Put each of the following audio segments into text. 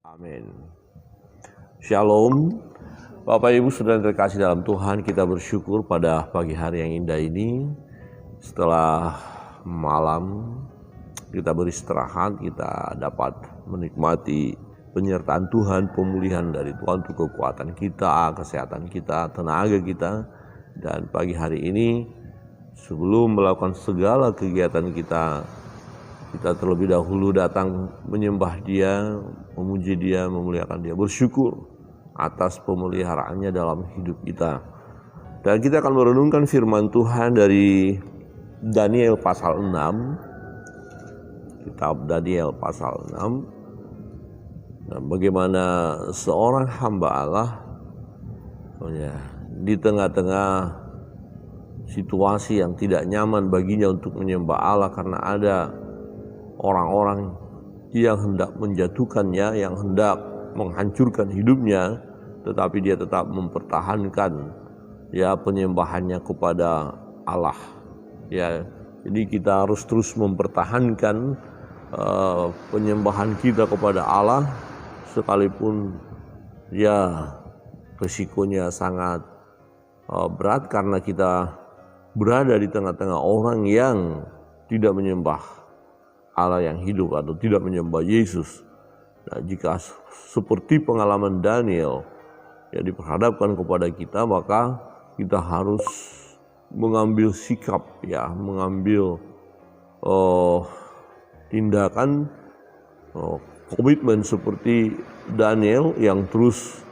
Amin. Shalom, Bapak Ibu Saudara terkasih dalam Tuhan, kita bersyukur pada pagi hari yang indah ini. Setelah malam kita beristirahat, kita dapat menikmati penyertaan Tuhan, pemulihan dari Tuhan untuk kekuatan kita, kesehatan kita, tenaga kita. Dan pagi hari ini, sebelum melakukan segala kegiatan kita terlebih dahulu datang menyembah Dia, memuji Dia, memuliakan Dia, bersyukur atas pemeliharaannya dalam hidup kita. Dan kita akan merenungkan firman Tuhan dari Daniel pasal 6, kitab Daniel pasal 6. Dan bagaimana seorang hamba Allah di tengah-tengah situasi yang tidak nyaman baginya untuk menyembah Allah karena ada orang-orang yang hendak menjatuhkannya, yang hendak menghancurkan hidupnya, tetapi dia tetap mempertahankan penyembahannya kepada Allah. Jadi kita harus terus mempertahankan penyembahan kita kepada Allah, sekalipun risikonya sangat berat karena kita berada di tengah-tengah orang yang tidak menyembah Allah yang hidup atau tidak menyembah Yesus. Nah, jika seperti pengalaman Daniel diperhadapkan kepada kita, maka kita harus mengambil sikap, mengambil tindakan, komitmen seperti Daniel yang terus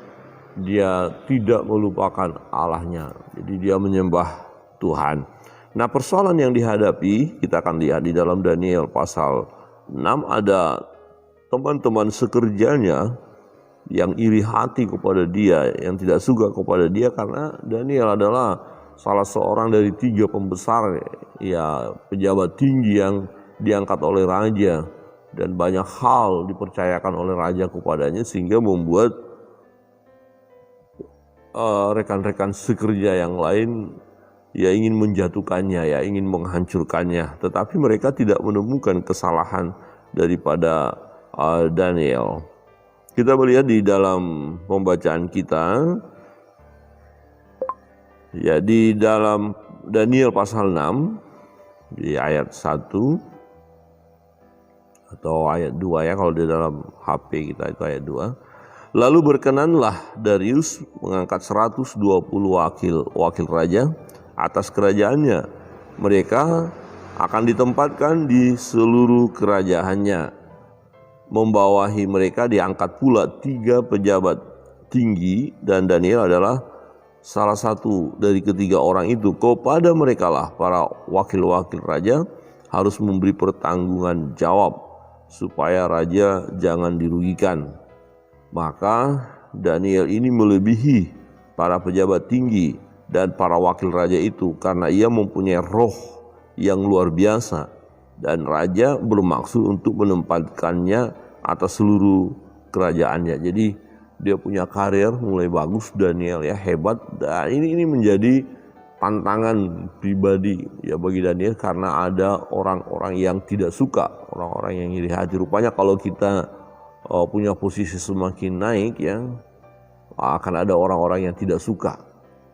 dia tidak melupakan Allahnya. Jadi dia menyembah Tuhan. Nah, persoalan yang dihadapi kita akan lihat di dalam Daniel pasal 6, ada teman-teman sekerjanya yang iri hati kepada dia, yang tidak suka kepada dia karena Daniel adalah salah seorang dari 3 pembesar pejabat tinggi yang diangkat oleh raja, dan banyak hal dipercayakan oleh raja kepadanya sehingga membuat rekan-rekan sekerja yang lain ingin menjatuhkannya, ingin menghancurkannya, tetapi mereka tidak menemukan kesalahan daripada Daniel. Kita melihat di dalam pembacaan kita, di dalam Daniel pasal 6 di ayat 1 atau ayat 2 kalau di dalam HP kita itu ayat 2. Lalu berkenanlah Darius mengangkat 120 wakil raja atas kerajaannya. Mereka akan ditempatkan di seluruh kerajaannya. Membawahi mereka diangkat pula 3 pejabat tinggi, dan Daniel adalah salah satu dari ketiga orang itu. Kepada mereka lah para wakil-wakil raja harus memberi pertanggungan jawab supaya raja jangan dirugikan. Maka Daniel ini melebihi para pejabat tinggi dan para wakil raja itu karena ia mempunyai roh yang luar biasa, dan raja bermaksud untuk menempatkannya atas seluruh kerajaannya. Jadi dia punya karir mulai bagus, Daniel hebat, dan ini menjadi tantangan pribadi bagi Daniel karena ada orang-orang yang tidak suka, orang-orang yang iri hati. Rupanya kalau kita punya posisi semakin naik akan ada orang-orang yang tidak suka.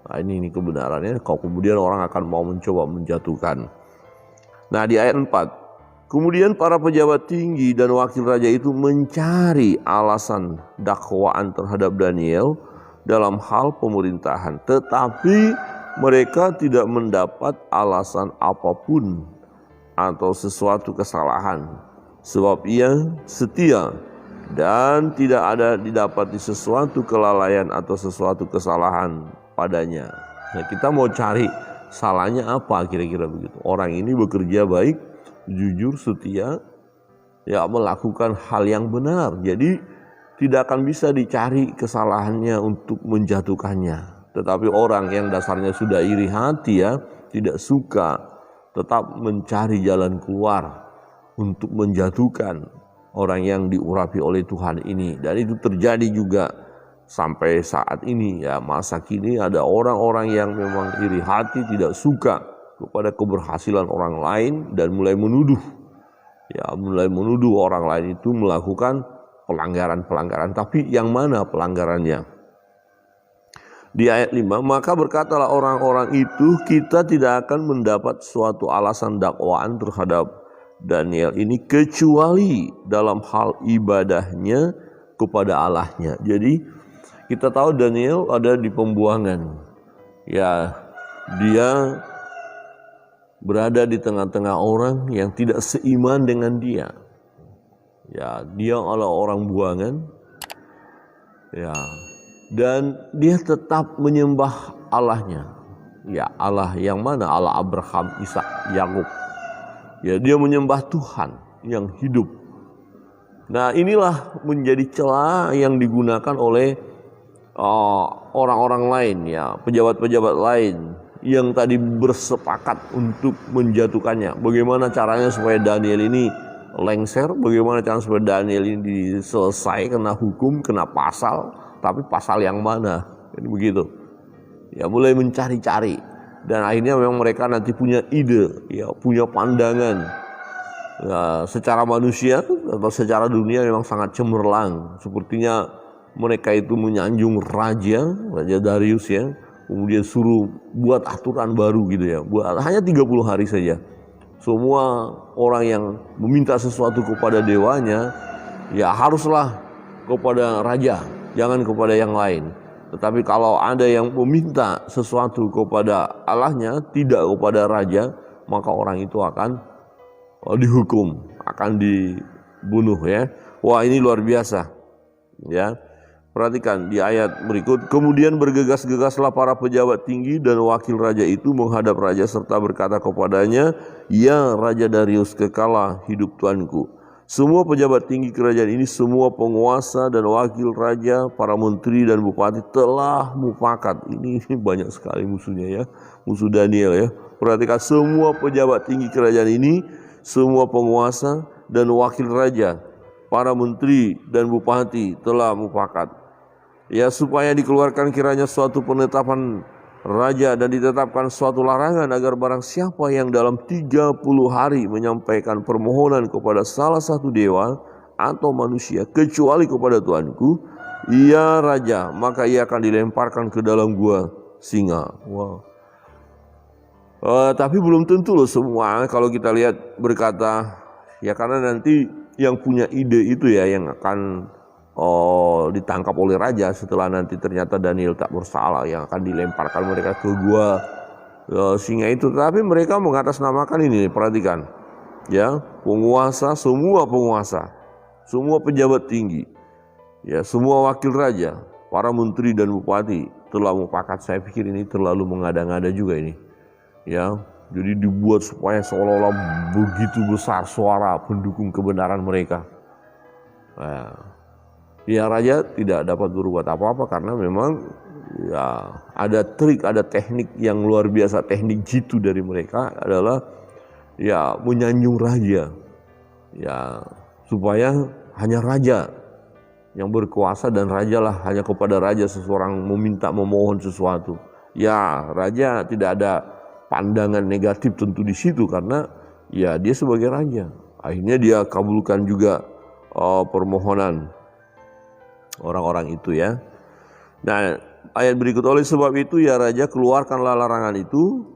Nah, ini kebenarannya, kalau kemudian orang akan mau mencoba menjatuhkan. Nah, di ayat 4, kemudian para pejabat tinggi dan wakil raja itu mencari alasan dakwaan terhadap Daniel dalam hal pemerintahan, tetapi mereka tidak mendapat alasan apapun atau sesuatu kesalahan, sebab ia setia dan tidak ada didapati sesuatu kelalaian atau sesuatu kesalahan padanya. Nah, kita mau cari salahnya apa kira-kira begitu. Orang ini bekerja baik, jujur, setia, melakukan hal yang benar. Jadi tidak akan bisa dicari kesalahannya untuk menjatuhkannya. Tetapi orang yang dasarnya sudah iri hati tidak suka, tetap mencari jalan keluar untuk menjatuhkan orang yang diurapi oleh Tuhan ini. Dan itu terjadi juga sampai saat ini masa kini ada orang-orang yang memang iri hati, tidak suka kepada keberhasilan orang lain dan mulai menuduh orang lain itu melakukan pelanggaran-pelanggaran, tapi yang mana pelanggarannya? Di ayat 5, maka berkatalah orang-orang itu, kita tidak akan mendapat suatu alasan dakwaan terhadap Daniel ini kecuali dalam hal ibadahnya kepada Allahnya. Jadi kita tahu Daniel ada di pembuangan. Ya, dia berada di tengah-tengah orang yang tidak seiman dengan dia. Ya, dia adalah orang buangan. Ya, dan dia tetap menyembah Allahnya. Ya, Allah yang mana? Allah Abraham, Ishak, Yakub. Ya, dia menyembah Tuhan yang hidup. Nah, inilah menjadi celah yang digunakan oleh orang-orang lain, ya, pejabat-pejabat lain yang tadi bersepakat untuk menjatuhkannya. Bagaimana caranya supaya Daniel ini lengser? Bagaimana caranya supaya Daniel ini selesai kena hukum, kena pasal? Tapi pasal yang mana? Jadi begitu. Ya, mulai mencari-cari, dan akhirnya memang mereka nanti punya ide, ya, punya pandangan. Ya, secara manusia atau secara dunia memang sangat cemerlang. Sepertinya mereka itu menyanjung Raja Darius, ya. Kemudian suruh buat aturan baru gitu, ya. Buat hanya 30 hari saja. Semua orang yang meminta sesuatu kepada dewanya, ya haruslah kepada raja, jangan kepada yang lain. Tetapi kalau ada yang meminta sesuatu kepada Allahnya, tidak kepada raja, maka orang itu akan dihukum, akan dibunuh, ya. Wah, ini luar biasa, ya. Perhatikan di ayat berikut, kemudian bergegas-gegaslah para pejabat tinggi dan wakil raja itu menghadap raja serta berkata kepadanya, ya Raja Darius, kekalah hidup tuanku. Semua pejabat tinggi kerajaan ini, semua penguasa dan wakil raja, para menteri dan bupati telah mufakat. Ini banyak sekali musuhnya, ya, musuh Daniel, ya. Perhatikan, semua pejabat tinggi kerajaan ini, semua penguasa dan wakil raja, para menteri dan bupati telah mufakat. Ya, supaya dikeluarkan kiranya suatu penetapan raja dan ditetapkan suatu larangan agar barang siapa yang dalam 30 hari menyampaikan permohonan kepada salah satu dewa atau manusia kecuali kepada Tuanku, ia raja, maka ia akan dilemparkan ke dalam gua singa. Wow. Tapi belum tentu loh semua. Kalau kita lihat berkata, ya karena nanti yang punya ide itu, ya, yang akan ditangkap oleh raja setelah nanti ternyata Daniel tak bersalah, yang akan dilemparkan mereka ke gua singa itu. Tapi mereka mengatasnamakan ini, perhatikan, ya, penguasa, semua pejabat tinggi, ya, semua wakil raja, para menteri dan bupati telah mufakat. Saya pikir ini terlalu mengada-ngada juga ini, ya. Jadi dibuat supaya seolah-olah begitu besar suara pendukung kebenaran mereka. Nah, ya, raja tidak dapat berbuat apa-apa karena memang, ya, ada trik, ada teknik yang luar biasa. Teknik jitu dari mereka adalah, ya, menyanjung raja, ya, supaya hanya raja yang berkuasa, dan rajalah, hanya kepada raja seseorang meminta, memohon sesuatu. Ya, raja tidak ada pandangan negatif tentu di situ karena, ya, dia sebagai raja. Akhirnya dia kabulkan juga permohonan orang-orang itu, ya. Nah, ayat berikut, oleh sebab itu ya raja, keluarkanlah larangan itu,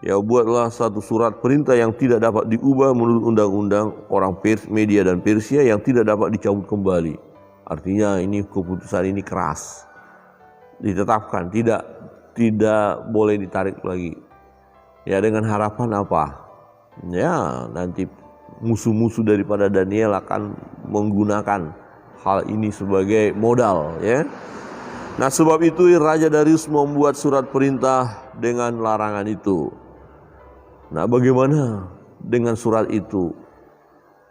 ya, buatlah satu surat perintah yang tidak dapat diubah menurut undang-undang orang Media dan Persia yang tidak dapat dicabut kembali. Artinya ini keputusan ini keras, ditetapkan, tidak boleh ditarik lagi. Ya, dengan harapan apa? Ya, nanti musuh-musuh daripada Daniel akan menggunakan hal ini sebagai modal, ya. Nah, sebab itu Raja Darius membuat surat perintah dengan larangan itu. Nah, bagaimana dengan surat itu?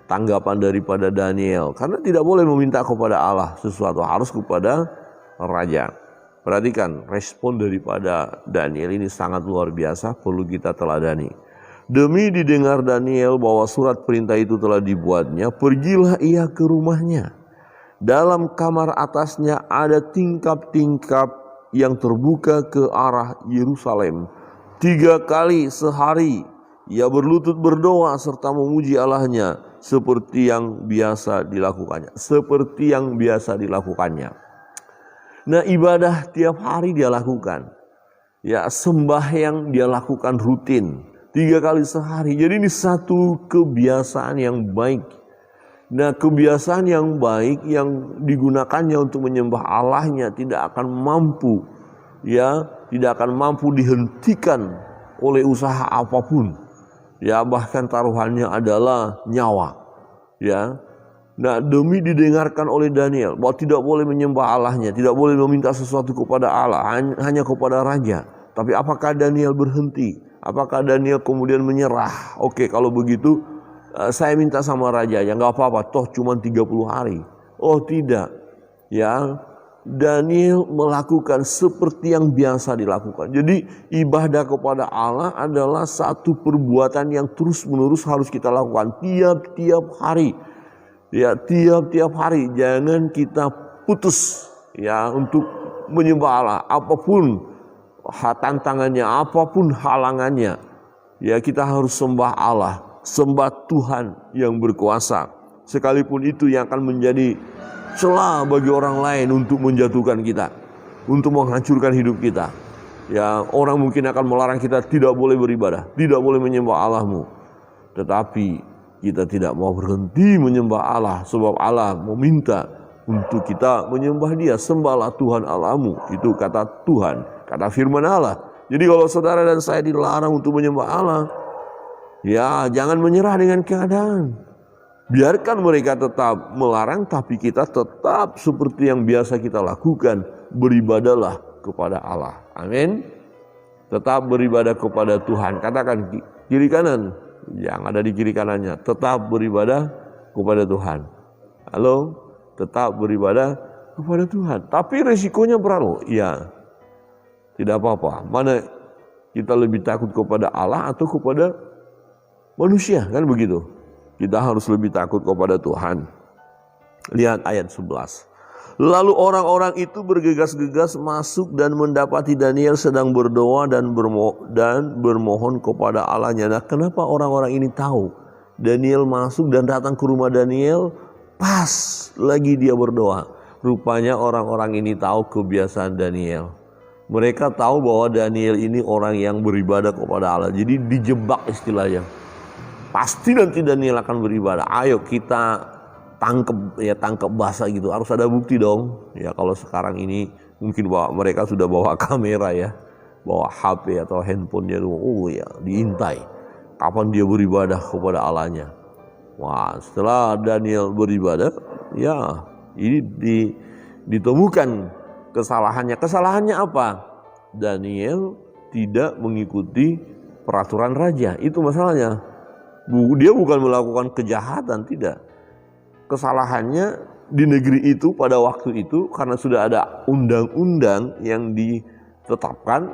Tanggapan daripada Daniel, karena tidak boleh meminta kepada Allah sesuatu, harus kepada raja. Perhatikan respon daripada Daniel ini sangat luar biasa, perlu kita teladani. Demi didengar Daniel bahwa surat perintah itu telah dibuatnya, pergilah ia ke rumahnya. Dalam kamar atasnya ada tingkap-tingkap yang terbuka ke arah Yerusalem. 3 kali sehari ia berlutut berdoa serta memuji Allahnya. seperti yang biasa dilakukannya. Seperti yang biasa dilakukannya. Nah, ibadah tiap hari dia lakukan. Ya, sembahyang dia lakukan rutin 3 kali sehari. Jadi ini satu kebiasaan yang baik. Nah, kebiasaan yang baik yang digunakannya untuk menyembah Allahnya tidak akan mampu, ya, tidak akan mampu dihentikan oleh usaha apapun. Ya, bahkan taruhannya adalah nyawa. Ya. Nah, demi didengarkan oleh Daniel bahwa tidak boleh menyembah Allahnya, tidak boleh meminta sesuatu kepada Allah, hanya kepada raja. Tapi apakah Daniel berhenti? Apakah Daniel kemudian menyerah? Oke, kalau begitu saya minta sama raja, ya nggak apa-apa, toh cuma 30 hari. Oh tidak, ya. Daniel melakukan seperti yang biasa dilakukan. Jadi ibadah kepada Allah adalah satu perbuatan yang terus-menerus harus kita lakukan tiap-tiap hari. Ya, tiap-tiap hari jangan kita putus ya untuk menyembah Allah, apapun tantangannya, apapun halangannya. Ya, kita harus sembah Allah, sembah Tuhan yang berkuasa. Sekalipun itu yang akan menjadi celah bagi orang lain untuk menjatuhkan kita, untuk menghancurkan hidup kita. Ya, orang mungkin akan melarang kita tidak boleh beribadah, tidak boleh menyembah Allahmu. Tetapi kita tidak mau berhenti menyembah Allah, sebab Allah meminta untuk kita menyembah Dia. Sembahlah Tuhan Allahmu, itu kata Tuhan, kata firman Allah. Jadi kalau saudara dan saya dilarang untuk menyembah Allah, ya jangan menyerah dengan keadaan. Biarkan mereka tetap melarang, tapi kita tetap seperti yang biasa kita lakukan, beribadahlah kepada Allah. Amin. Tetap beribadah kepada Tuhan. Katakan kiri kanan yang ada di kiri kanannya, tetap beribadah kepada Tuhan. Halo, tetap beribadah kepada Tuhan. Tapi resikonya berat loh. Iya, tidak apa-apa. Mana kita lebih takut kepada Allah atau kepada manusia, kan begitu? Kita harus lebih takut kepada Tuhan. Lihat ayat 11. Lalu orang-orang itu bergegas-gegas masuk dan mendapati Daniel sedang berdoa dan bermohon kepada Allahnya. Nah, kenapa orang-orang ini tahu? Daniel masuk dan datang ke rumah Daniel pas lagi dia berdoa. Rupanya orang-orang ini tahu kebiasaan Daniel. Mereka tahu bahwa Daniel ini orang yang beribadah kepada Allah. Jadi dijebak istilahnya. Pasti nanti Daniel akan beribadah. Ayo kita tangkap bahasa gitu. Harus ada bukti dong. Ya kalau sekarang ini mungkin mereka sudah bawa kamera ya, bawa HP atau handphonenya. Oh ya, diintai. Kapan dia beribadah kepada Allahnya? Wah, setelah Daniel beribadah, ya ini ditemukan kesalahannya. Kesalahannya apa? Daniel tidak mengikuti peraturan raja. Itu masalahnya. Dia bukan melakukan kejahatan, tidak. Kesalahannya di negeri itu pada waktu itu karena sudah ada undang-undang yang ditetapkan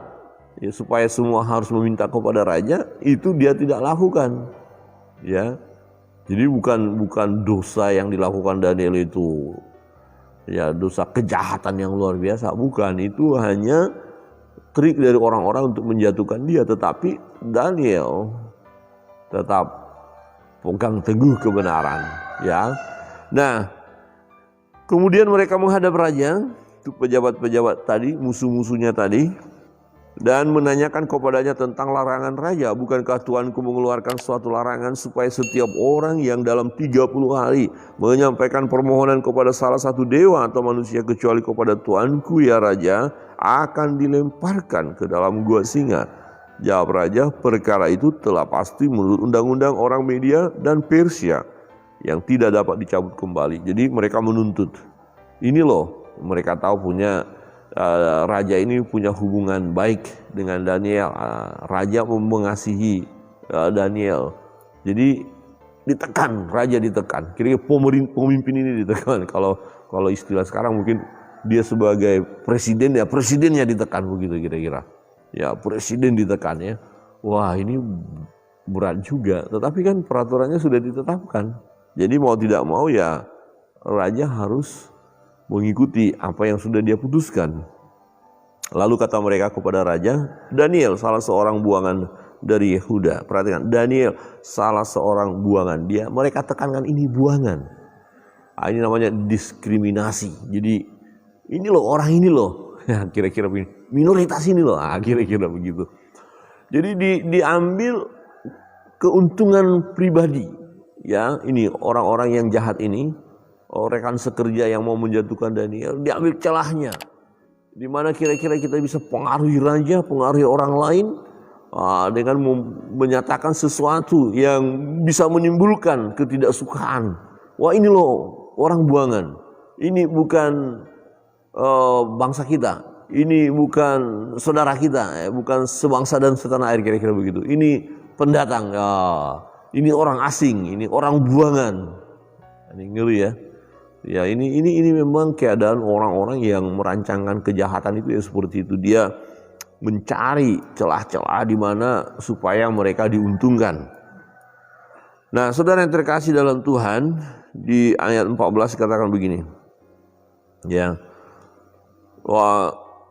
ya, supaya semua harus meminta kepada raja, itu dia tidak lakukan. Ya. Jadi bukan dosa yang dilakukan Daniel itu ya dosa kejahatan yang luar biasa, bukan. Itu hanya trik dari orang-orang untuk menjatuhkan dia, tetapi Daniel tetap pegang teguh kebenaran, ya. Nah, kemudian mereka menghadap raja, itu pejabat-pejabat tadi, musuh-musuhnya tadi, dan menanyakan kepadanya tentang larangan raja. Bukankah Tuanku mengeluarkan suatu larangan supaya setiap orang yang dalam 30 hari menyampaikan permohonan kepada salah satu dewa atau manusia kecuali kepada Tuanku ya raja, akan dilemparkan ke dalam gua singa? Jawab raja, perkara itu telah pasti menurut undang-undang orang Media dan Persia yang tidak dapat dicabut kembali. Jadi mereka menuntut. Ini loh, mereka tahu punya raja ini punya hubungan baik dengan Daniel. Raja mengasihi Daniel. Jadi ditekan, raja ditekan. Kira-kira pemimpin ini ditekan. Kalau istilah sekarang mungkin dia sebagai presiden ya, presidennya ditekan begitu kira-kira. Ya, presiden ditekan ya. Wah, ini berat juga. Tetapi kan peraturannya sudah ditetapkan. Jadi mau tidak mau ya raja harus mengikuti apa yang sudah dia putuskan. Lalu kata mereka kepada raja, Daniel, salah seorang buangan dari Yehuda. Perhatikan, Daniel salah seorang buangan. Mereka tekankan ini buangan. Ini namanya diskriminasi. Jadi ini loh orang ini loh. Ya, kira-kira begini. Minoritas ini loh. Kira-kira begitu. Jadi diambil keuntungan pribadi. Ya, ini orang-orang yang jahat ini, rekan sekerja yang mau menjatuhkan Daniel, diambil celahnya. Di mana kira-kira kita bisa pengaruhi raja, pengaruhi orang lain dengan menyatakan sesuatu yang bisa menimbulkan ketidaksukaan. Wah, ini loh orang buangan. Ini bukan bangsa kita. Ini bukan saudara kita, bukan sebangsa dan setanah air, kira-kira begitu. Ini pendatang. Ini orang asing, ini orang buangan. Ini ngeri ya. Ya, ini memang keadaan orang-orang yang merancangkan kejahatan itu ya seperti itu. Dia mencari celah-celah di mana supaya mereka diuntungkan. Nah, saudara yang terkasih dalam Tuhan, di ayat 14 dikatakan begini. Ya.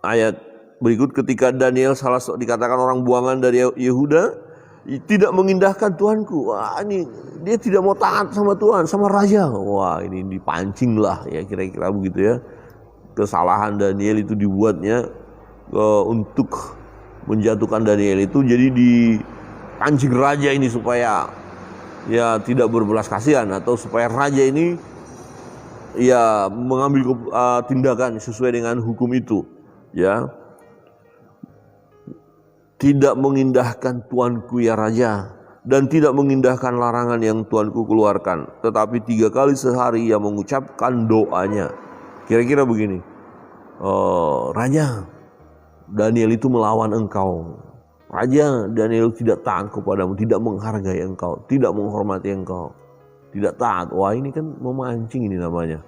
Ayat berikut, ketika Daniel dikatakan orang buangan dari Yehuda, tidak mengindahkan Tuanku. Wah, ini dia tidak mau taat sama Tuhan, sama raja. Wah, ini dipancing lah ya, kira-kira begitu ya. Kesalahan Daniel itu dibuatnya untuk menjatuhkan Daniel itu, jadi dipancing raja ini supaya ya tidak berbelas kasihan, atau supaya raja ini ya mengambil tindakan sesuai dengan hukum itu ya. Tidak mengindahkan Tuanku ya raja, dan tidak mengindahkan larangan yang Tuanku keluarkan, tetapi 3 kali sehari ia mengucapkan doanya. Kira-kira begini, raja, Daniel itu melawan engkau. Raja, Daniel tidak taat kepadamu, tidak menghargai engkau, tidak menghormati engkau, tidak taat. Wah, ini kan memancing ini namanya.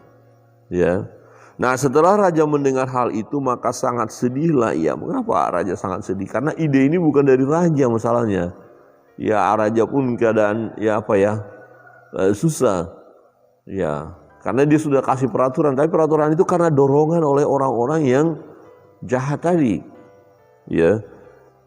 Ya. Nah, setelah raja mendengar hal itu, maka sangat sedihlah ia. Mengapa raja sangat sedih? Karena ide ini bukan dari raja masalahnya. Ya, raja pun keadaan susah. Ya, karena dia sudah kasih peraturan, tapi peraturan itu karena dorongan oleh orang-orang yang jahat tadi. Ya.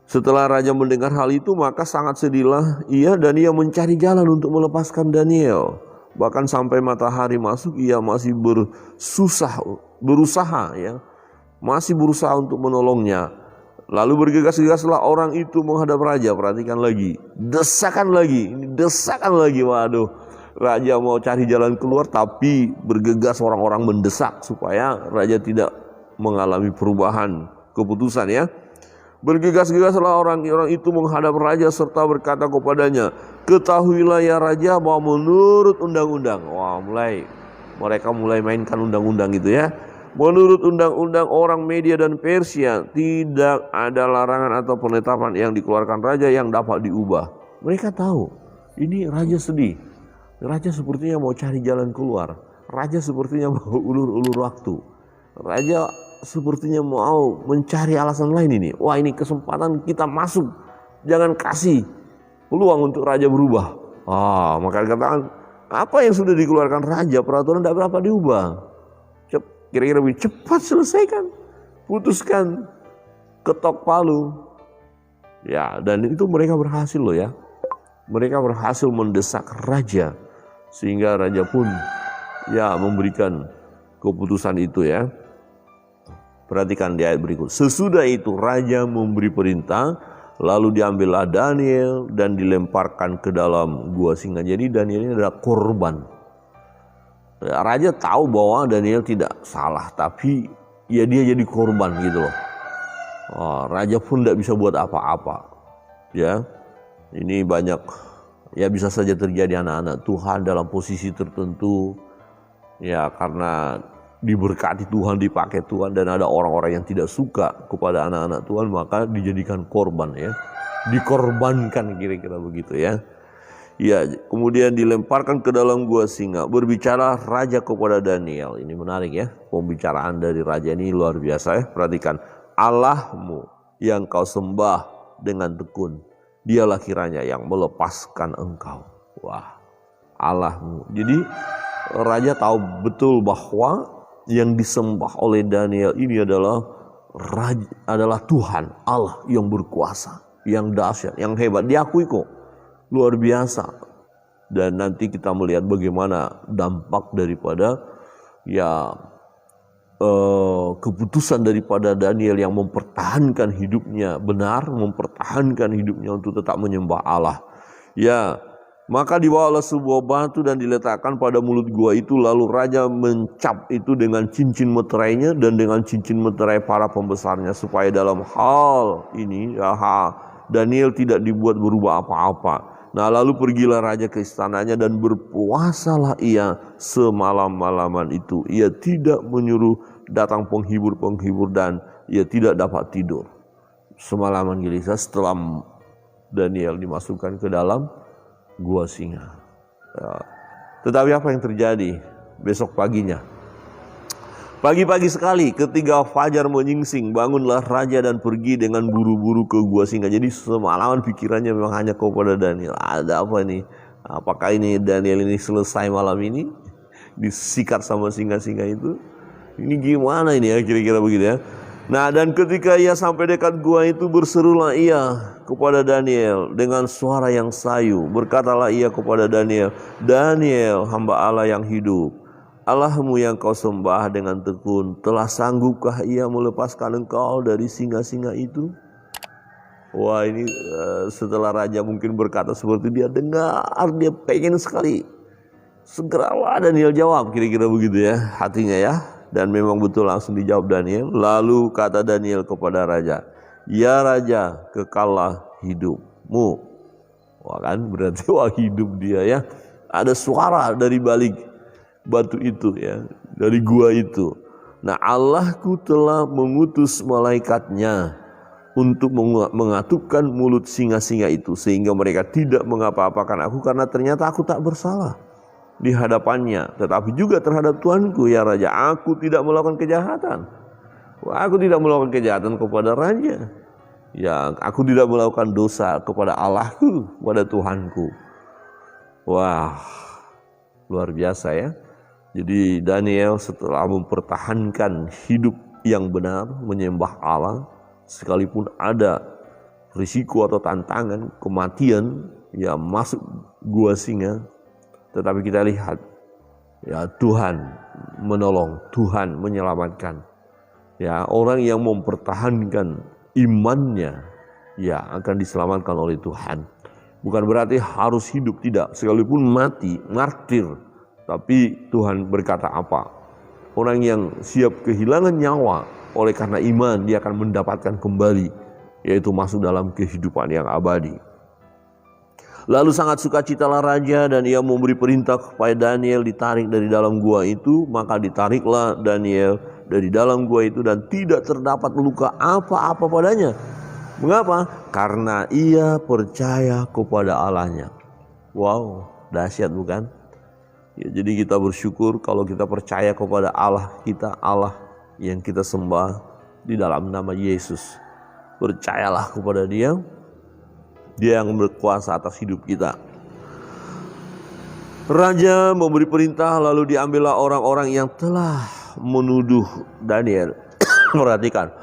Setelah raja mendengar hal itu, maka sangat sedihlah ia, dan ia mencari jalan untuk melepaskan Daniel. Bahkan sampai matahari masuk ia masih berusaha ya, masih berusaha untuk menolongnya. Lalu bergegas-gegaslah orang itu menghadap raja. Perhatikan lagi, desakan lagi. Waduh, raja mau cari jalan keluar, tapi bergegas orang-orang mendesak supaya raja tidak mengalami perubahan keputusan ya. Bergegas-gegaslah orang itu menghadap raja serta berkata kepadanya, ketahuilah ya raja bahwa menurut undang-undang, mereka mulai mainkan undang-undang gitu ya. Menurut undang-undang orang Media dan Persia, tidak ada larangan atau penetapan yang dikeluarkan raja yang dapat diubah. Mereka tahu, ini raja sedih. Raja sepertinya mau cari jalan keluar. Raja sepertinya mau ulur-ulur waktu. Raja sepertinya mau mencari alasan lain ini. Wah, ini kesempatan kita masuk. Jangan kasih peluang untuk raja berubah. Maka dikatakan, apa yang sudah dikeluarkan raja, peraturan tidak berapa diubah. Kira-kira lebih cepat selesaikan. Putuskan, ketok palu. Ya, dan itu mereka berhasil loh ya. Mereka berhasil mendesak raja. Sehingga raja pun ya memberikan keputusan itu ya. Perhatikan di ayat berikut. Sesudah itu raja memberi perintah, lalu diambillah Daniel dan dilemparkan ke dalam gua singa. Jadi Daniel ini adalah korban. Raja tahu bahwa Daniel tidak salah, tapi ya dia jadi korban gitu loh. Raja pun tidak bisa buat apa-apa. Ya, ini banyak ya bisa saja terjadi anak-anak Tuhan dalam posisi tertentu. Ya, karena diberkati Tuhan, dipakai Tuhan, dan ada orang-orang yang tidak suka kepada anak-anak Tuhan, maka dijadikan korban ya, dikorbankan kira-kira begitu ya. Ya, kemudian dilemparkan ke dalam gua singa. Berbicara raja kepada Daniel. Ini menarik ya, pembicaraan dari raja ini luar biasa ya. Perhatikan, Allahmu yang kau sembah dengan tekun, dialah kiranya yang melepaskan engkau. Wah, Allahmu. Jadi raja tahu betul bahwa yang disembah oleh Daniel ini adalah Tuhan Allah yang berkuasa, yang dahsyat, yang hebat. Diakui kok, luar biasa. Dan nanti kita melihat bagaimana dampak daripada keputusan daripada Daniel yang mempertahankan hidupnya benar, mempertahankan hidupnya untuk tetap menyembah Allah. Ya, maka dibawalah sebuah batu dan diletakkan pada mulut gua itu, lalu raja mencap itu dengan cincin meterainya dan dengan cincin meterai para pembesarnya, supaya dalam hal ini Daniel tidak dibuat berubah apa-apa. Nah, lalu pergilah raja ke istananya dan berpuasalah ia semalam-malaman itu. Ia tidak menyuruh datang penghibur-penghibur dan ia tidak dapat tidur semalaman gelisah setelah Daniel dimasukkan ke dalam gua singa. Ya. Tetapi apa yang terjadi besok paginya? Pagi-pagi sekali ketika fajar menyingsing, bangunlah raja dan pergi dengan buru-buru ke gua singa. Jadi semalaman pikirannya memang hanya kepada Daniel. Ada apa nih? Apakah ini Daniel ini selesai malam ini? Disikat sama singa-singa itu? Ini gimana ini ya, kira-kira begitu ya. Nah, dan ketika ia sampai dekat gua itu, berserulah ia kepada Daniel dengan suara yang sayu. Berkatalah ia kepada Daniel, "Daniel, hamba Allah yang hidup, Allahmu yang kau sembah dengan tekun, telah sanggupkah ia melepaskan engkau dari singa-singa itu?" Wah, ini setelah raja mungkin berkata seperti dia dengar, dia pengen sekali. Segeralah Daniel jawab, kira-kira begitu ya hatinya ya. Dan memang betul langsung dijawab Daniel. Lalu kata Daniel kepada raja, "Ya raja, kekallah hidupmu." Wah, kan berarti hidup dia ya. Ada suara dari balik batu itu ya, dari gua itu. Nah, Allahku telah mengutus malaikatnya untuk mengatupkan mulut singa-singa itu, sehingga mereka tidak mengapa-apakan aku, karena ternyata aku tak bersalah di hadapannya, tetapi juga terhadap Tuanku ya raja. Aku tidak melakukan kejahatan. Aku tidak melakukan kejahatan kepada raja. Ya, aku tidak melakukan dosa kepada Allahku, kepada Tuhanku. Wah, luar biasa ya. Jadi Daniel setelah mempertahankan hidup yang benar, menyembah Allah, sekalipun ada risiko atau tantangan kematian, ya masuk gua singa, tetapi kita lihat ya Tuhan menolong, Tuhan menyelamatkan. Ya, orang yang mempertahankan imannya ya akan diselamatkan oleh Tuhan. Bukan berarti harus hidup, tidak. Sekalipun mati, martir, tapi Tuhan berkata apa? Orang yang siap kehilangan nyawa oleh karena iman, dia akan mendapatkan kembali, yaitu masuk dalam kehidupan yang abadi. Lalu sangat sukacitalah raja, dan ia memberi perintah supaya Daniel ditarik dari dalam gua itu. Maka ditariklah Daniel dari dalam gua itu, dan tidak terdapat luka apa-apa padanya. Mengapa? Karena ia percaya kepada Allahnya. Wow, dahsyat bukan? Ya, jadi kita bersyukur kalau kita percaya kepada Allah kita, Allah yang kita sembah di dalam nama Yesus. Percayalah kepada Dia. Dia yang berkuasa atas hidup kita. Raja memberi perintah, lalu diambillah orang-orang yang telah menuduh Daniel. Perhatikan,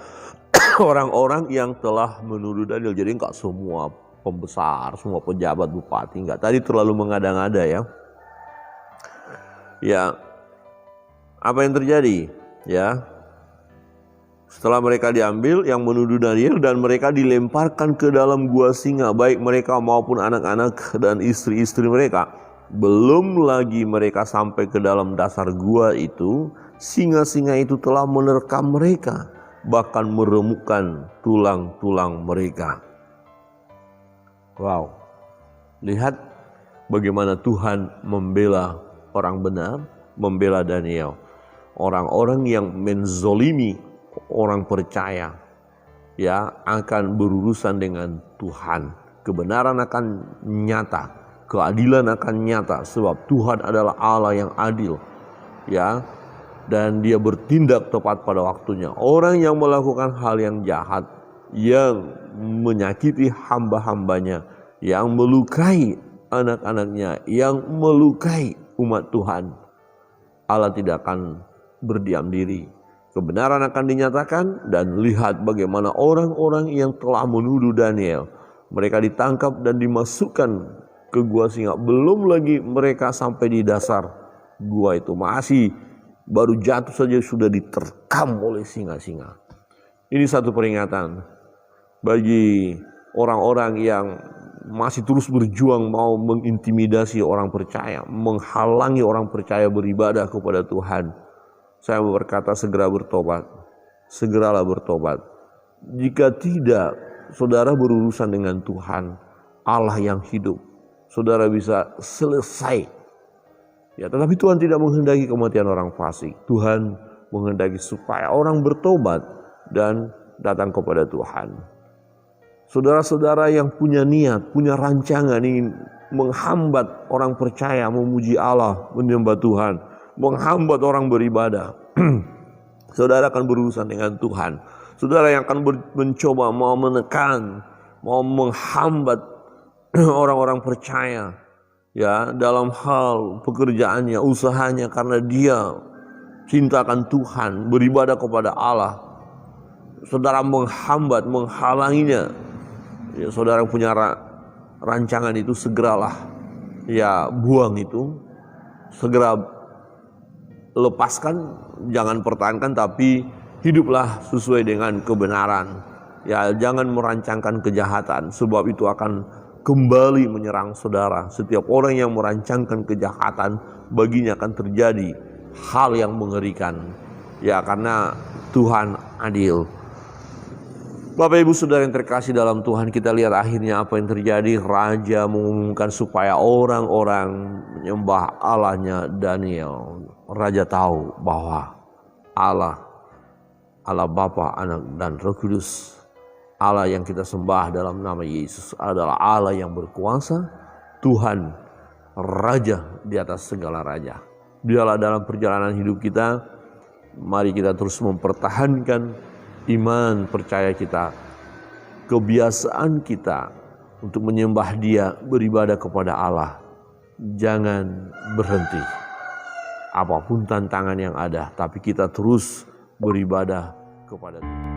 orang-orang yang telah menuduh Daniel. Jadi enggak semua pembesar, semua pejabat, bupati, enggak. Tadi terlalu mengada-ngada ya. Ya, apa yang terjadi? Ya, setelah mereka diambil yang menuduh Daniel, dan mereka dilemparkan ke dalam gua singa, baik mereka maupun anak-anak dan istri-istri mereka. Belum lagi mereka sampai ke dalam dasar gua itu, singa-singa itu telah menerkam mereka, bahkan meremukkan tulang-tulang mereka. Wow, lihat bagaimana Tuhan membela orang benar, membela Daniel. Orang-orang yang menzolimi orang percaya ya akan berurusan dengan Tuhan. Kebenaran akan nyata, keadilan akan nyata, sebab Tuhan adalah Allah yang adil ya, dan Dia bertindak tepat pada waktunya. Orang yang melakukan hal yang jahat, yang menyakiti hamba-hambanya, yang melukai anak-anaknya, yang melukai umat Tuhan, Allah tidak akan berdiam diri. Kebenaran akan dinyatakan, dan lihat bagaimana orang-orang yang telah menuduh Daniel Mereka ditangkap dan dimasukkan ke gua singa. Belum lagi mereka sampai di dasar gua itu, masih baru jatuh saja sudah diterkam oleh singa-singa. Ini satu peringatan bagi orang-orang yang masih terus berjuang mau mengintimidasi orang percaya, menghalangi orang percaya beribadah kepada Tuhan. Saya berkata, segera bertobat, segeralah bertobat. Jika tidak, saudara berurusan dengan Tuhan, Allah yang hidup, saudara bisa selesai. Ya, tetapi Tuhan tidak menghendaki kematian orang fasik. Tuhan menghendaki supaya orang bertobat dan datang kepada Tuhan. Saudara-saudara yang punya niat, punya rancangan ingin menghambat orang percaya memuji Allah, menyembah Tuhan, menghambat orang beribadah, saudara akan berurusan dengan Tuhan. Saudara yang akan mencoba mau menekan, mau menghambat orang-orang percaya, ya, dalam hal pekerjaannya, usahanya, karena dia cintakan Tuhan, beribadah kepada Allah. Saudara menghambat, menghalanginya. Ya, saudara punya rancangan itu, segeralah ya buang itu, segera lepaskan, jangan pertahankan, tapi hiduplah sesuai dengan kebenaran. Ya, jangan merancangkan kejahatan, sebab itu akan kembali menyerang saudara. Setiap orang yang merancangkan kejahatan, baginya akan terjadi hal yang mengerikan. Ya, karena Tuhan adil. Bapak Ibu Saudara yang terkasih dalam Tuhan, kita lihat akhirnya apa yang terjadi. Raja mengumumkan supaya orang-orang menyembah Allahnya Daniel. Raja tahu bahwa Allah Bapa, Anak, dan Roh Kudus, Allah yang kita sembah dalam nama Yesus adalah Allah yang berkuasa, Tuhan, Raja di atas segala raja. Biarlah dalam perjalanan hidup kita, mari kita terus mempertahankan iman percaya kita, kebiasaan kita untuk menyembah Dia, beribadah kepada Allah. Jangan berhenti. Apapun tantangan yang ada, tapi kita terus beribadah kepada Tuhan.